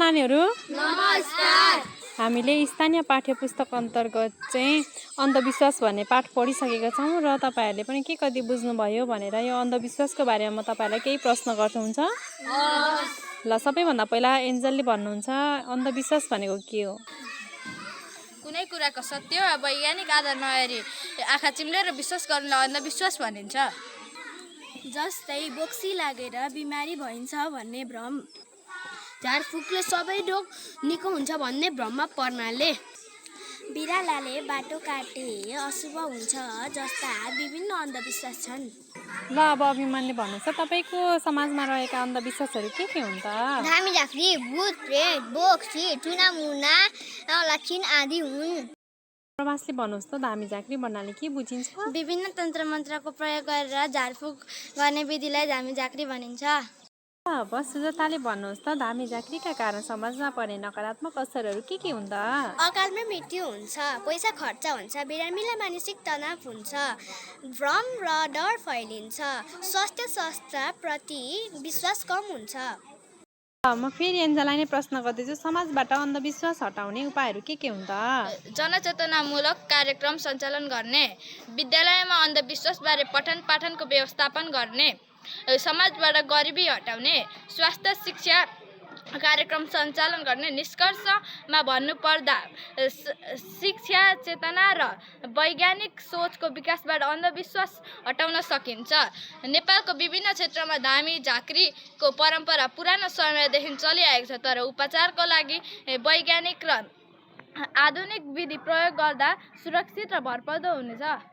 नानीहरू। नमस्कार। हामीले स्थानीय पाठ्यपुस्तक अन्तर्गत चाहिँ अन्धविश्वास भन्ने पाठ पढिसकेका छौँ र तपाईँहरूले पनि के कति बुझ्नुभयो भनेर यो अन्धविश्वासको बारेमा म तपाईँलाई केही प्रश्न गर्नुहुन्छ। ल सबैभन्दा पहिला एन्जलले भन्नुहुन्छ अन्धविश्वास भनेको के हो? कुनै कुराको सत्य वा वैज्ञानिक आधार नहेरी आँखा चिम्लेर विश्वास गर्नुलाई अन्धविश्वास भनिन्छ। जस्तै बोक्सी लागेर बिमारी भइन्छ भन्ने भ्रम, झारफुकले सबै रोग निको हुन्छ भन्ने भ्रममा पर्नाले, बिरालाले बाटो काटे अशुभ हुन्छ जस्ता विभिन्न अन्धविश्वास छन्। ल अब अभिमानले भन्नुहोस् त तपाईँको समाजमा रहेका अन्धविश्वासहरू के हुन् त? धामी झाँक्री, भूत प्रेत, बोक्सी, टुनामुना, लक्षण आदि हुन्। प्रवासले भन्नुहोस् त धामी झाँक्री भन्नाले के बुझिन्छ? विभिन्न तन्त्र मन्त्रको प्रयोग गरेर झारफुक गर्ने विधिलाई धामी झाँक्री भनिन्छ। अब सुजाताले भन्नुहोस् त धामी झाँक्रीका कारण समाजमा पर्ने नकारात्मक असरहरू के हुन् त? अकालमै मृत्यु हुन्छ, पैसा खर्च हुन्छ, बिरामीलाई मानसिक तनाव हुन्छ, भ्रम र डर फैलिन्छ, स्वास्थ्य संस्थाप्रति विश्वास कम हुन्छ। म फेरि एन्जललाई नै प्रश्न गर्दैछु, समाजबाट अन्धविश्वास हटाउने उपायहरू के हुन् त? जनचेतनामूलक कार्यक्रम सञ्चालन गर्ने, विद्यालयमा अन्धविश्वासबारे पठन पाठनको व्यवस्थापन गर्ने, समाजबाट गरिबी हटाउने, स्वास्थ्य शिक्षा कार्यक्रम सञ्चालन गर्ने। निष्कर्षमा भन्नुपर्दा शिक्षा चेतना र वैज्ञानिक सोचको विकासबाट अन्धविश्वास हटाउन सकिन्छ। नेपालको विभिन्न क्षेत्रमा धामी झाँक्रीको परम्परा पुरानो समयदेखि चलिआएको छ, तर उपचारको लागि वैज्ञानिक र आधुनिक विधि प्रयोग गर्दा सुरक्षित र भरपर्दो हुनेछ।